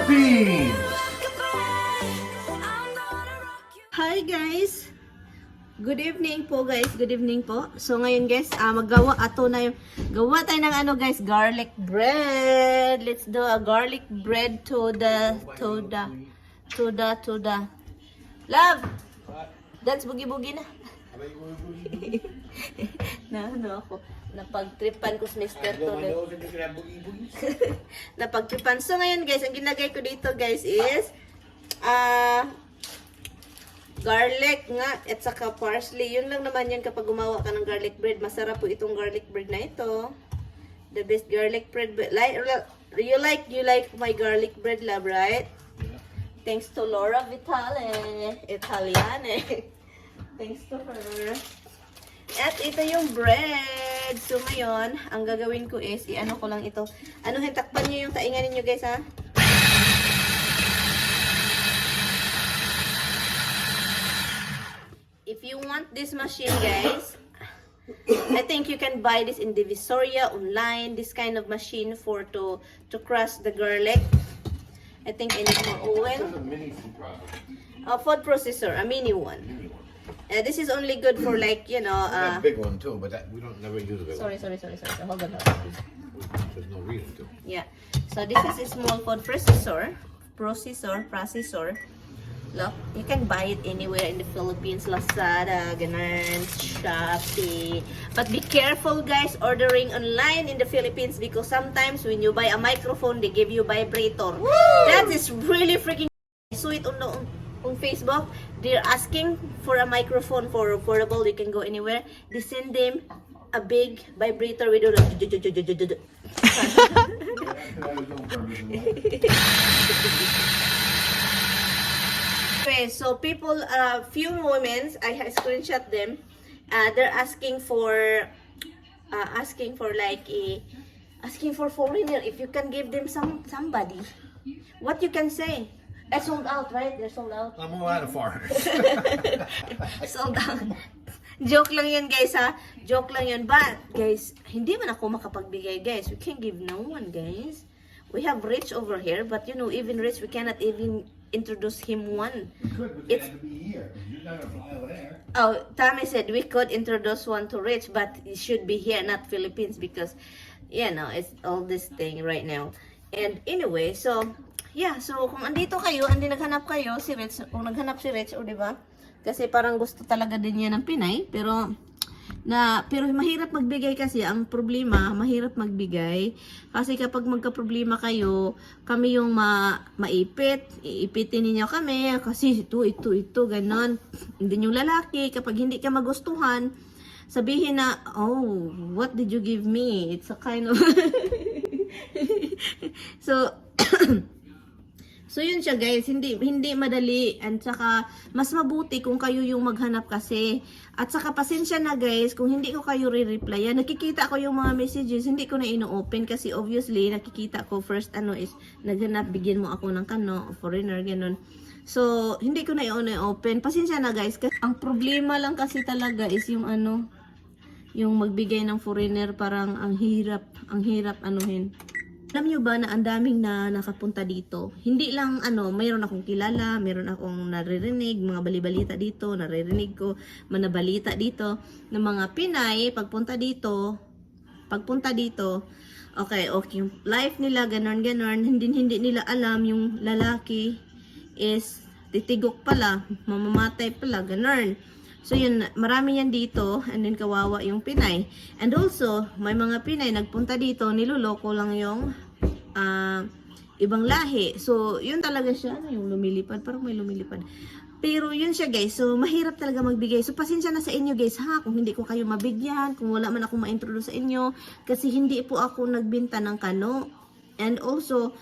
Philippines! Hi guys! Good evening po guys, good evening po. So ngayon guys, maggawa ato na yung gawa tayo ng ano guys, garlic bread. Let's do a garlic bread to the love. Dance boogie-boogie na. Ano ako, napagtripan ko sa Mr. Todo. Napagtripan. So ngayon guys, ang ginagay ko dito guys is garlic nga at saka parsley. Yun lang naman yun kapag gumawa ka ng garlic bread. Masarap po itong garlic bread na ito. The best garlic bread. You like my garlic bread, love, right? Thanks to Laura Vitale, Italiane. Thanks to her. At ito yung bread. So ngayon, ang gagawin ko is, i-ano ko lang ito. Takpan nyo yung taingan ninyo guys ha. If you want this machine guys, I think you can buy this in Divisoria online. This kind of machine for to crush the garlic. I think I need more oil. A food processor, a mini one. This is only good for like, you know. A big one too, but we don't never use it. Sorry. Hold on. There's no reason to. Yeah. So this is a small food processor. Look, you can buy it anywhere in the Philippines, Lazada, ganun, Shopee. But be careful guys ordering online in the Philippines because sometimes when you buy a microphone, they give you vibrator. Woo! That is really freaking. I saw it on Facebook. They're asking for a microphone for affordable. You can go anywhere. They send them a big vibrator with Okay, so people, few women, I screenshot them. They're asking for foreigner. If you can give them somebody, what you can say? It's sold out, right? They're sold out. I'm a lot of foreigners. Sold out. Joke lang yun guys ha. Joke lang yun. But guys, hindi man ako makapagbigay guys. We can't give no one guys. We have Rich over here, but you know, even Rich, we cannot even introduce him one. We could, but they have to be here. You're not gonna fly over there. Oh, Tommy said we could introduce one to Rich, but it should be here, not Philippines, because, you know, it's all this thing right now. And anyway, so, yeah, so kung andito kayo, naghanap kayo, si Rich, kung naghanap si Rich, o diba? Kasi parang gusto talaga din niya ng Pinay, pero mahirap magbigay kasi. Ang problema, mahirap magbigay kasi kapag magka-problema kayo, kami yung iipitin ninyo kami kasi ito ganon. Hindi yung lalaki, kapag hindi ka magustuhan, sabihin na, oh, what did you give me? It's a kind of So yun siya guys, hindi madali, at saka mas mabuti kung kayo yung maghanap kasi. At saka pasensya na guys kung hindi ko kayo re-replyan. Nakikita ko yung mga messages, hindi ko na ino-open kasi obviously nakikita ko first is naghanap, bigyan mo ako ng foreigner ganun. So hindi ko na i-open. Pasensya na guys kasi ang problema lang kasi talaga is yung yung magbigay ng foreigner, parang ang hirap anuhin. Alam nyo ba na ang daming na nakapunta dito? Hindi lang mayroon akong kilala, mayroon akong naririnig, mga balibalita dito, naririnig ko, manabalita dito, ng mga Pinay, pagpunta dito, okay, yung life nila, ganon, hindi nila alam yung lalaki is titigok pala, mamamatay pala, ganon. So yun, marami yan dito, and then kawawa yung Pinay. And also, may mga Pinay nagpunta dito, niloloko lang yung ibang lahi. So yun talaga siya, yung lumilipad, parang may lumilipad. Pero yun siya guys, so mahirap talaga magbigay. So pasensya na sa inyo guys ha, kung hindi ko kayo mabigyan, kung wala man ako ma-introduce sa inyo, kasi hindi po ako nagbenta ng kano. And also,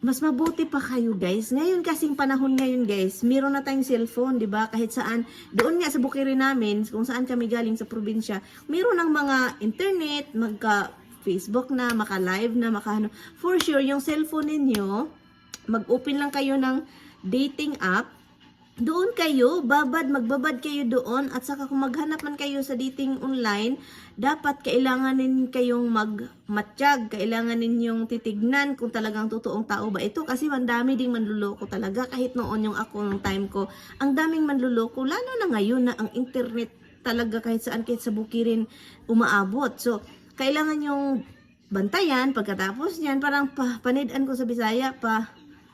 mas mabuti pa kayo guys. Ngayon kasing panahon ngayon guys, meron na tayong cellphone, 'di ba? Kahit saan, doon nga sa Bukiri namin, kung saan kami galing sa probinsya, meron ng mga internet, Facebook na, maka-live na, for sure yung cellphone ninyo, mag-open lang kayo ng dating app, doon kayo, magbabad kayo doon, at saka kung maghanap man kayo sa dating online, dapat kailanganin kayong magmatsyag, kailangan ninyong titignan kung talagang totoong tao ba ito, kasi ang dami ding manluloko talaga. Kahit noon yung ako nung time ko, ang daming manluloko, lalo na ngayon na ang internet talaga kahit saan, kahit sa bukirin umaabot. So, kailangan yung bantayan. Pagkatapos niyan, parang panidaan ko sa Bisaya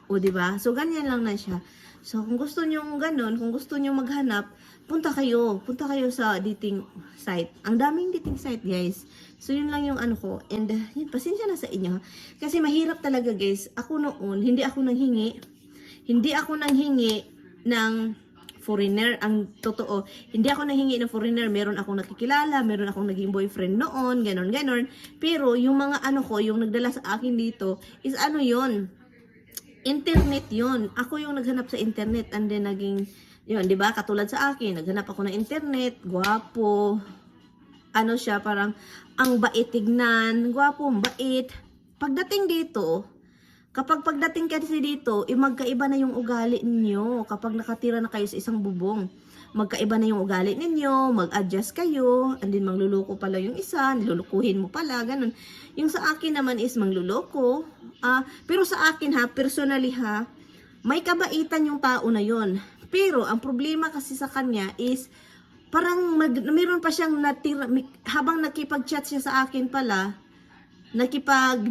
o diba? So, ganyan lang na siya. So, kung gusto nyo ganun, kung gusto nyo maghanap, punta kayo sa dating site. Ang daming dating site, guys. So, yun lang yung ano ko. And, yun, pasensya na sa inyo. Kasi mahirap talaga, guys. Ako noon, hindi ako nanghingi ng foreigner. Ang totoo, hindi ako nanghingi ng foreigner. Meron akong nakikilala, meron akong naging boyfriend noon, ganon. Pero, yung mga ano ko, yung nagdala sa akin dito, is ano yun? Internet yun. Ako yung naghanap sa internet, and then naging, yun, di ba? Katulad sa akin, naghanap ako ng internet, gwapo, ano siya, parang, ang bait tignan, gwapo, bait. Pagdating dito, pagdating kasi dito, magkaiba na yung ugali ninyo. Kapag nakatira na kayo sa isang bubong, magkaiba na yung ugali ninyo, mag-adjust kayo, and then mangluloko pala yung isa, nilulukuhin mo pala, ganun. Yung sa akin naman is mangluloko, pero sa akin personally may kabaitan yung tao na yon. Pero ang problema kasi sa kanya is, parang meron pa siyang natira, habang nakipag-chat siya sa akin pala,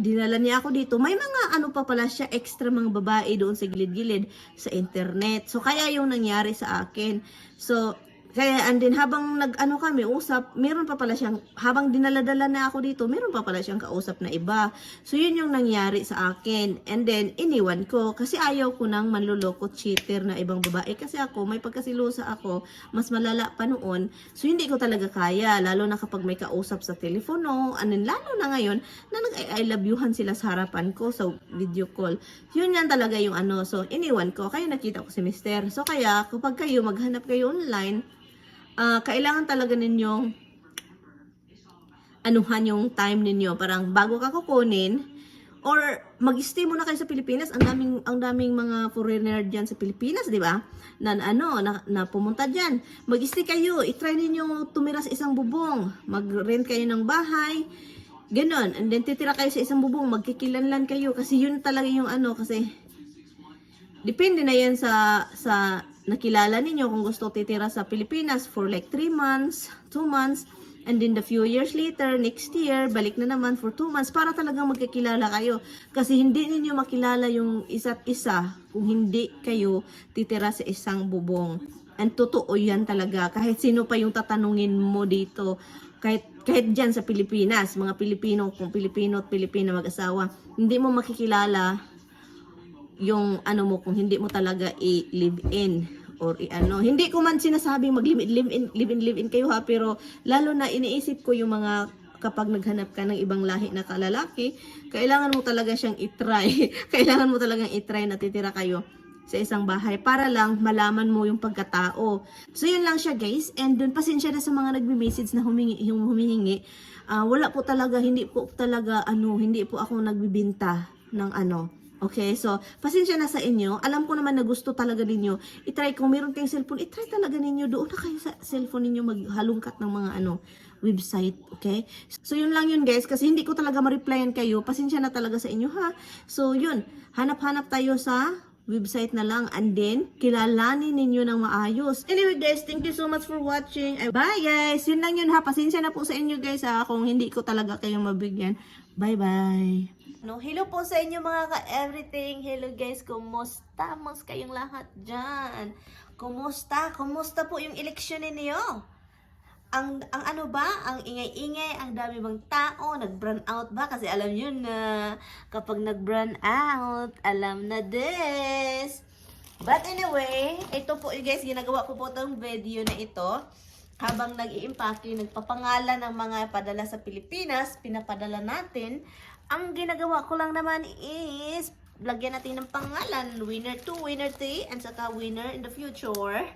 dinala niya ako dito, may mga ano pa pala siya, extra mga babae doon sa gilid-gilid sa internet. So, kaya yung nangyari sa akin. So, and then habang kami usap, meron pa pala siyang, habang dinala-dala na ako dito, meron pa pala siyang kausap na iba. So, yun yung nangyari sa akin. And then, iniwan ko. Kasi ayaw ko nang manluloko, cheater na ibang babae. Kasi ako, may pagkasilusa ako, mas malala pa noon. So, hindi ko talaga kaya. Lalo na kapag may kausap sa telepono. And then, lalo na ngayon, na nag-I love youhan sila sa harapan ko sa video call. Yun yan talaga yung ano. So, iniwan ko. Kaya nakita ko si Mister. So, kaya, kapag kayo maghanap kayo online, kailangan talaga ninyong anuhan yung time ninyo. Parang bago ka kukunin, or mag-stay muna kayo sa Pilipinas. Ang daming mga foreigner diyan sa Pilipinas, di ba? Na pumunta diyan. Mag-stay kayo, i-try niyo tumira sa isang bubong. Mag-rent kayo ng bahay. Ganon. And then titira kayo sa isang bubong, magkikilanlan kayo kasi yun talaga yung kasi depende na yan sa nakilala ninyo kung gusto titira sa Pilipinas for like 3 months, 2 months, and then the few years later, next year, balik na naman for 2 months para talagang magkakilala kayo. Kasi hindi ninyo makilala yung isa't isa kung hindi kayo titira sa isang bubong. And totoo yan talaga. Kahit sino pa yung tatanungin mo dito, kahit dyan sa Pilipinas, mga Pilipino, kung Pilipino at Pilipina mag-asawa, hindi mo makikilala yung mo kung hindi mo talaga i-live in or hindi ko man sinasabing live in kayo pero lalo na iniisip ko yung mga kapag naghanap ka ng ibang lahi na kalalaki, kailangan mo talaga siyang i-try. Kailangan mo talagang i-try na titira kayo sa isang bahay para lang malaman mo yung pagkatao. So yun lang siya, guys, and dun pasensya na sa mga nagme-message na humihingi. Wala po talaga, hindi po ako nagbibinta ng Okay, so, pasensya na sa inyo. Alam ko naman na gusto talaga ninyo. I-try, kung meron kayong cellphone, i-try talaga ninyo. Doon na kayo sa cellphone ninyo maghalungkat ng mga website. Okay? So, yun lang yun, guys. Kasi hindi ko talaga ma-replyan kayo. Pasensya na talaga sa inyo, ha? So, yun. Hanap-hanap tayo sa website na lang. And then, kilalanin ninyo ng maayos. Anyway, guys, thank you so much for watching. Bye, guys. Yun lang yun, ha? Pasensya na po sa inyo, guys, ha? Kung hindi ko talaga kayong mabigyan. Bye-bye. Hello po sa inyo mga ka-everything. Hello guys, kumusta? Mas kayong lahat dyan. Kumusta? Kumusta po yung eleksyon ninyo? Ang ingay-ingay, ang dami bang tao, nag-burn out ba? Kasi alam nyo na, kapag nag-burn out, alam na des. But anyway, ito po guys, ginagawa ko po itong video na ito. Habang nag-i-impake, nagpapangalan ng mga padala sa Pilipinas, pinapadala natin. Ang ginagawa ko lang naman is, lagyan natin ng pangalan, winner 2, winner 3, and saka winner in the future.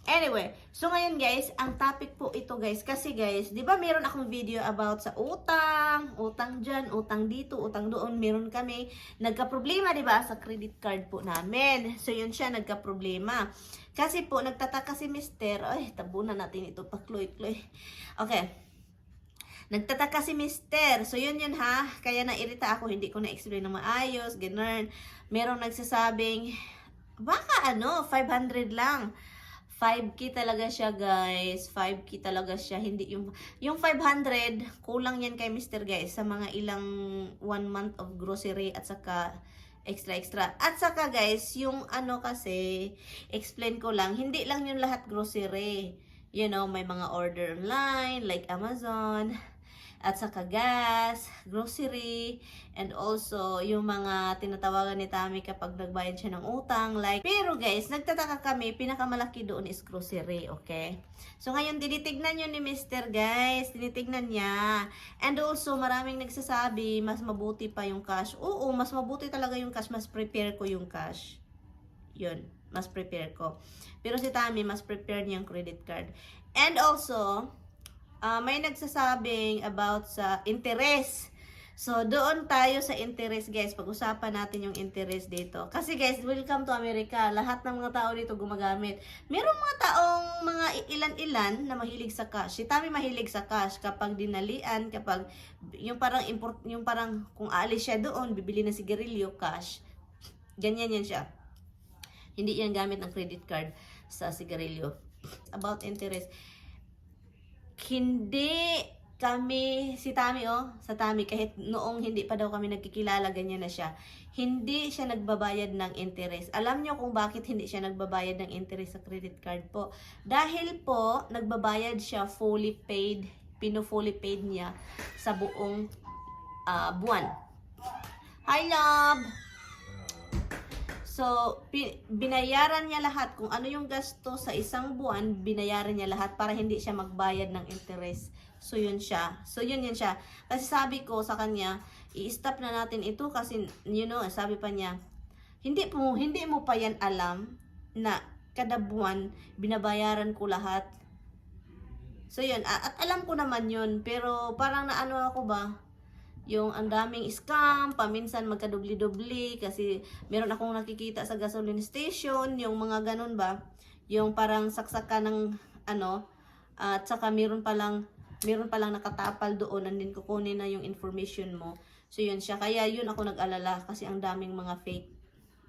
Anyway, so ngayon guys, ang topic po ito guys, kasi guys, di ba meron akong video about sa utang dyan, utang dito, utang doon, meron kami, nagka-problema di ba sa credit card po namin. So yun siya, nagka-problema. Kasi po, nagtataka si Mister, ay, tabunan natin ito, pakloy-kloy. Okay. Nagtataka si Mister. So yun ha, kaya nairita ako, hindi ko na-explain na maayos, ganun. Merong nagsasabing, baka 500 lang. 5K talaga siya guys, 5K talaga siya, hindi yung 500, kulang yan kay Mr. guys, sa mga ilang 1 month of grocery at saka extra. At saka guys, yung kasi, explain ko lang, hindi lang yung lahat grocery. You know, may mga order online, like Amazon, at saka gas, grocery, and also yung mga tinatawagan ni Tami kapag nagbayad siya ng utang, like. Pero guys, nagtataka kami, pinakamalaki doon is grocery, okay? So ngayon, tinitignan nyo ni Mr. guys, tinitignan niya. And also, maraming nagsasabi, mas mabuti pa yung cash. Oo, mas mabuti talaga yung cash, mas prepare ko yung cash. Yun, mas prepare ko. Pero si Tami, mas prepare niya yung credit card. And also, may nagsasabing about sa interest. So, doon tayo sa interest, guys. Pag-usapan natin yung interest dito. Kasi, guys, welcome to America. Lahat ng mga tao dito gumagamit. Merong mga taong mga ilan-ilan na mahilig sa cash. Si Tami mahilig sa cash kapag dinalian, kapag yung parang kung aalis siya doon, bibili ng sigarilyo, cash. Ganyan yan siya. Hindi yan gamit ng credit card sa sigarilyo. About interest. Hindi kami, si Tami sa Tami, kahit noong hindi pa daw kami nagkikilala, ganyan na siya. Hindi siya nagbabayad ng interest. Alam nyo kung bakit hindi siya nagbabayad ng interest sa credit card po? Dahil po, nagbabayad siya fully paid, fully paid niya sa buong buwan. Hi, love! So, binayaran niya lahat. Kung ano yung gasto sa isang buwan, binayaran niya lahat para hindi siya magbayad ng interest. So, yun siya. So, yun siya. Kasi sabi ko sa kanya, i-stop na natin ito kasi, sabi pa niya, hindi mo pa yan alam na kada buwan, binabayaran ko lahat. So, yun. At alam ko naman yun. Pero, parang naano ako ba? Yung ang daming scam, paminsan magkadubli-dubli kasi meron akong nakikita sa gasoline station, yung mga ganun ba, yung parang saksakan ng at saka meron palang nakatapal doon, and then kukunin na yung information mo. So yun siya, kaya yun ako nag-alala kasi ang daming mga fake,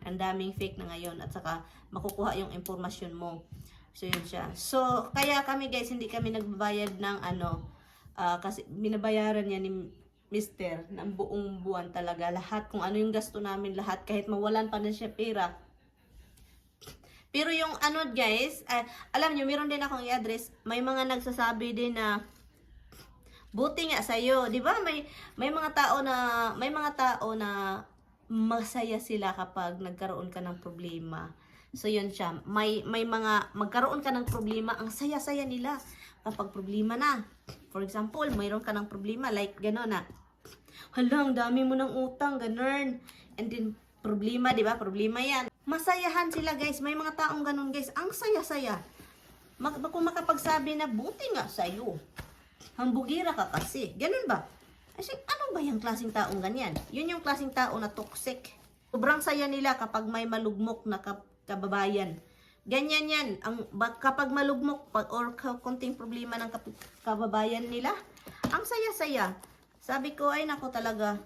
ang daming fake na ngayon, at saka makukuha yung informasyon mo. So yun siya. So kaya kami guys, hindi kami nagbabayad ng kasi binabayaran niya ni Mister, ng buong buwan talaga. Lahat, kung ano yung gasto namin, lahat. Kahit mawalan pa na siya pera. Pero yung guys, alam nyo, meron din akong i-address. May mga nagsasabi din na, buti nga sa'yo. Diba? May mga tao na masaya sila kapag nagkaroon ka ng problema. So, yun siya. May mga, magkaroon ka ng problema, ang saya-saya nila kapag problema na. For example, mayroon ka ng problema, like gano'n na. Hala, ang dami mo ng utang, ganun. And then, problema, di ba? Problema yan. Masayahan sila, guys. May mga taong ganun, guys. Ang saya-saya. Kung makapagsabi na, buti nga sa'yo. Hambugira ka kasi. Ganun ba? Kasi, ano ba yung klaseng taong ganyan? Yun yung klaseng tao na toxic. Sobrang saya nila kapag may malugmok na kababayan. Ganyan yan. Kapag malugmok or konting problema ng kababayan nila, ang saya-saya. Sabi ko, ay nako talaga.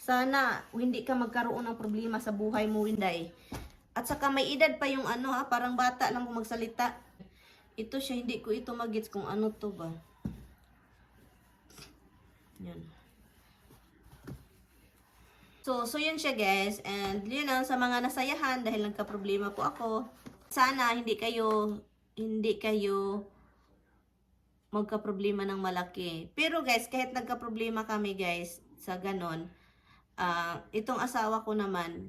Sana hindi ka magkaroon ng problema sa buhay mo, Winday. At saka may edad pa yung parang bata lang kung magsalita. Ito siya, hindi ko ito magets kung ano to ba. Yan. So yun siya guys. And yun sa mga nasayahan dahil nagka-problema po ako. Sana hindi kayo magka-problema ng malaki. Pero guys, kahit nagka-problema kami guys, sa ganon, itong asawa ko naman,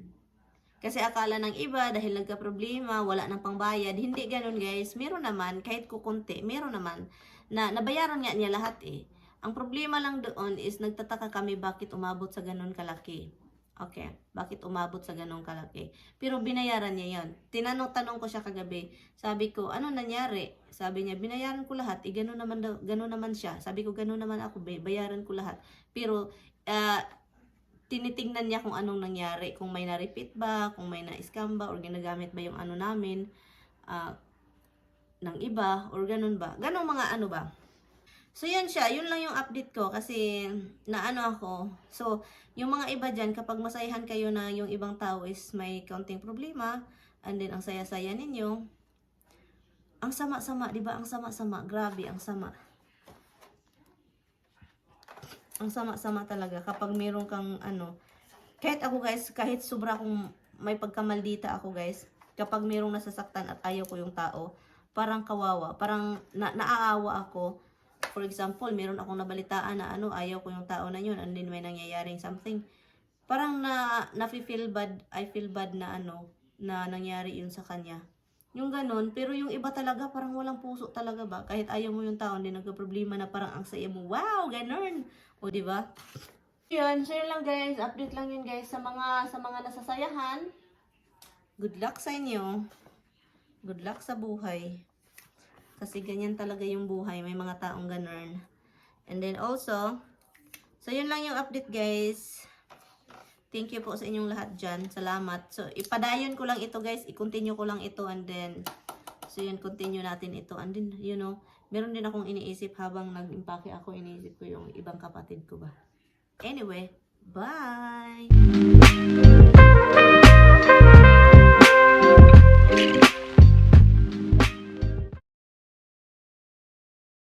kasi akala ng iba, dahil nagka-problema, wala nang pangbayad. Hindi ganon guys, meron naman, kahit kukunti, meron naman, na nabayaran nga niya lahat eh. Ang problema lang doon is, nagtataka kami bakit umabot sa ganon kalaki. Okay, bakit umabot sa ganong kalaki? Pero binayaran niya yon. Tinanong ko siya kagabi. Sabi ko, ano nangyari? Sabi niya, binayaran ko lahat. Gano'n naman siya. Sabi ko, gano'n naman ako, bayaran ko lahat. Pero, tinitingnan niya kung anong nangyari. Kung may na-repeat ba, kung may na-scam ba, or ginagamit ba yung ano namin, ng iba, or ganun ba. Ganong mga ano ba. So, yan siya. Yun lang yung update ko kasi naano ako. So, yung mga iba dyan, kapag masayahan kayo na yung ibang tao is may kaunting problema, and then ang saya-saya ninyo, ang sama-sama, di ba? Ang sama-sama. Grabe, ang sama. Ang sama-sama talaga kapag meron kang ano. Kahit ako guys, kahit sobra akong may pagkamaldita ako guys, kapag merong nasasaktan at ayaw ko yung tao, parang kawawa, parang naaawa ako. For example, meron akong nabalitaan na ano, ayaw ko yung tao na yun, and then may nangyayaring something. Parang na-feel bad, I feel bad na ano, na nangyari yun sa kanya. Yung ganun, pero yung iba talaga, parang walang puso talaga ba? Kahit ayaw mo yung tao, hindi nagka-problema na parang ang saya mo. Wow, ganun! O, diba? Yun, share lang guys, update lang yun guys sa mga nasasayahan. Good luck sa inyo. Good luck sa buhay. Kasi ganyan talaga yung buhay. May mga taong ganun. And then also, so yun lang yung update guys. Thank you po sa inyong lahat dyan. Salamat. So, ipadayon ko lang ito guys. I-continue ko lang ito and then, so yun, continue natin ito. And then, you know, meron din akong iniisip habang nag-impake ako. Iniisip ko yung ibang kapatid ko ba. Anyway, bye!